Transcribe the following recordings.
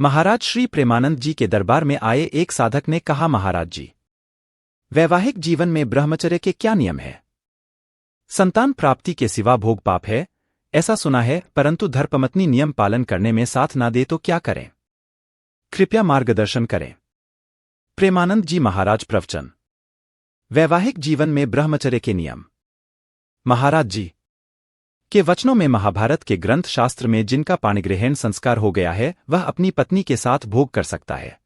महाराज श्री प्रेमानंद जी के दरबार में आए एक साधक ने कहा, महाराज जी, वैवाहिक जीवन में ब्रह्मचर्य के क्या नियम है? संतान प्राप्ति के सिवा भोग पाप है, ऐसा सुना है, परंतु धर्मपत्नी नियम पालन करने में साथ ना दे तो क्या करें? कृपया मार्गदर्शन करें। प्रेमानंद जी महाराज प्रवचन। वैवाहिक जीवन में ब्रह्मचर्य के नियम। महाराज जी के वचनों में महाभारत के ग्रंथ शास्त्र में जिनका पाणिग्रहण संस्कार हो गया है वह अपनी पत्नी के साथ भोग कर सकता है।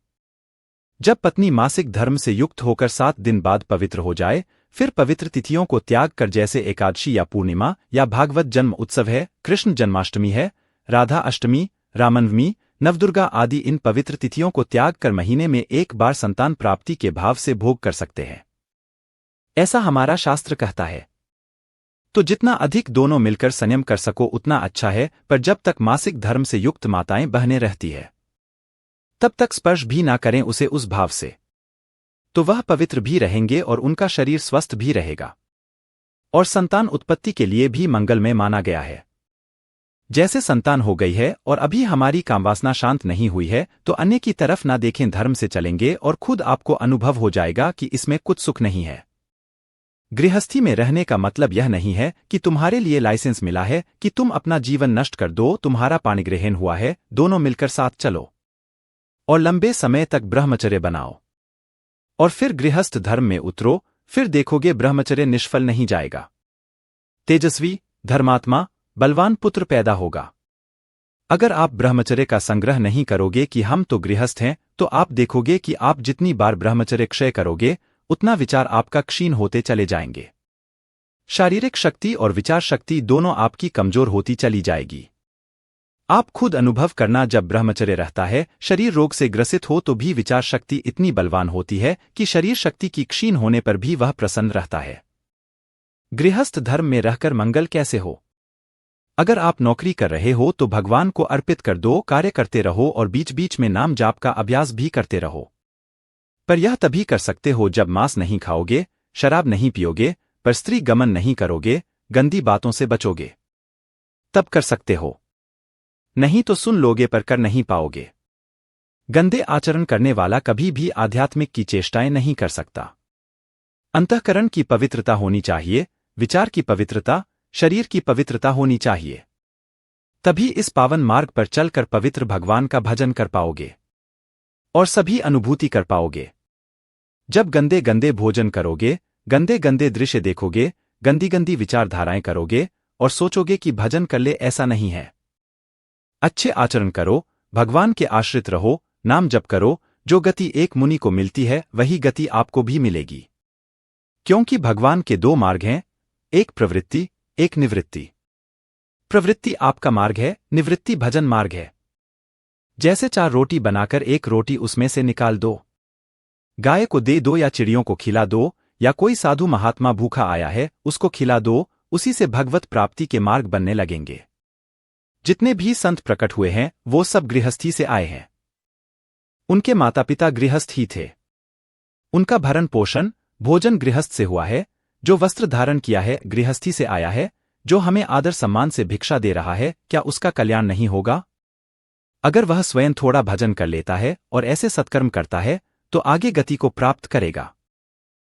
जब पत्नी मासिक धर्म से युक्त होकर 7 दिन बाद पवित्र हो जाए, फिर पवित्र तिथियों को त्याग कर, जैसे एकादशी या पूर्णिमा या भागवत जन्म उत्सव है, कृष्ण जन्माष्टमी है, राधा अष्टमी, रामनवमी, नवदुर्गा आदि इन पवित्र तिथियों को त्याग कर महीने में एक बार संतान प्राप्ति के भाव से भोग कर सकते हैं। ऐसा हमारा शास्त्र कहता है। तो जितना अधिक दोनों मिलकर संयम कर सको उतना अच्छा है, पर जब तक मासिक धर्म से युक्त माताएं बहनें रहती है तब तक स्पर्श भी ना करें उसे उस भाव से, तो वह पवित्र भी रहेंगे और उनका शरीर स्वस्थ भी रहेगा और संतान उत्पत्ति के लिए भी मंगलमय माना गया है। जैसे संतान हो गई है और अभी हमारी कामवासना शांत नहीं हुई है तो अन्य की तरफ ना देखें, धर्म से चलेंगे और खुद आपको अनुभव हो जाएगा कि इसमें कुछ सुख नहीं है। गृहस्थी में रहने का मतलब यह नहीं है कि तुम्हारे लिए लाइसेंस मिला है कि तुम अपना जीवन नष्ट कर दो, तुम्हारा पाणिग्रहण हुआ है, दोनों मिलकर साथ चलो और लंबे समय तक ब्रह्मचर्य बनाओ और फिर गृहस्थ धर्म में उतरो, फिर देखोगे ब्रह्मचर्य निष्फल नहीं जाएगा। तेजस्वी, धर्मात्मा, बलवान पुत्र पैदा होगा। अगर आप ब्रह्मचर्य का संग्रह नहीं करोगे कि हम तो गृहस्थ हैं, तो आप देखोगे कि आप जितनी बार ब्रह्मचर्य क्षय करोगे उतना विचार आपका क्षीण होते चले जाएंगे। शारीरिक शक्ति और विचार शक्ति दोनों आपकी कमजोर होती चली जाएगी। आप खुद अनुभव करना, जब ब्रह्मचर्य रहता है, शरीर रोग से ग्रसित हो तो भी विचार शक्ति इतनी बलवान होती है कि शरीर शक्ति की क्षीण होने पर भी वह प्रसन्न रहता है। गृहस्थ धर्म में रहकर मंगल कैसे हो? अगर आप नौकरी कर रहे हो तो भगवान को अर्पित कर दो, कार्य करते रहो और बीच बीच में नाम जाप का अभ्यास भी करते रहो। पर यह तभी कर सकते हो जब मांस नहीं खाओगे, शराब नहीं पियोगे, पर स्त्री गमन नहीं करोगे, गंदी बातों से बचोगे, तब कर सकते हो। नहीं तो सुन लोगे पर कर नहीं पाओगे। गंदे आचरण करने वाला कभी भी आध्यात्मिक की चेष्टाएं नहीं कर सकता। अंतःकरण की पवित्रता होनी चाहिए, विचार की पवित्रता, शरीर की पवित्रता होनी चाहिए। तभी इस पावन मार्ग पर चलकर पवित्र भगवान का भजन कर पाओगे और सभी अनुभूति कर पाओगे। जब गंदे गंदे भोजन करोगे, गंदे गंदे दृश्य देखोगे, गंदी गंदी विचारधाराएं करोगे और सोचोगे कि भजन कर ले, ऐसा नहीं है। अच्छे आचरण करो, भगवान के आश्रित रहो, नाम जप करो। जो गति एक मुनि को मिलती है वही गति आपको भी मिलेगी, क्योंकि भगवान के 2 मार्ग हैं, एक प्रवृत्ति, एक निवृत्ति। प्रवृत्ति आपका मार्ग है, निवृत्ति भजन मार्ग है। जैसे 4 रोटी बनाकर एक रोटी उसमें से निकाल दो, गाय को दे दो या चिड़ियों को खिला दो, या कोई साधु महात्मा भूखा आया है उसको खिला दो, उसी से भगवत प्राप्ति के मार्ग बनने लगेंगे। जितने भी संत प्रकट हुए हैं वो सब गृहस्थी से आए हैं। उनके माता पिता गृहस्थ ही थे। उनका भरण पोषण, भोजन गृहस्थ से हुआ है। जो वस्त्र धारण किया है गृहस्थी से आया है। जो हमें आदर सम्मान से भिक्षा दे रहा है, क्या उसका कल्याण नहीं होगा? अगर वह स्वयं थोड़ा भजन कर लेता है और ऐसे सत्कर्म करता है तो आगे गति को प्राप्त करेगा।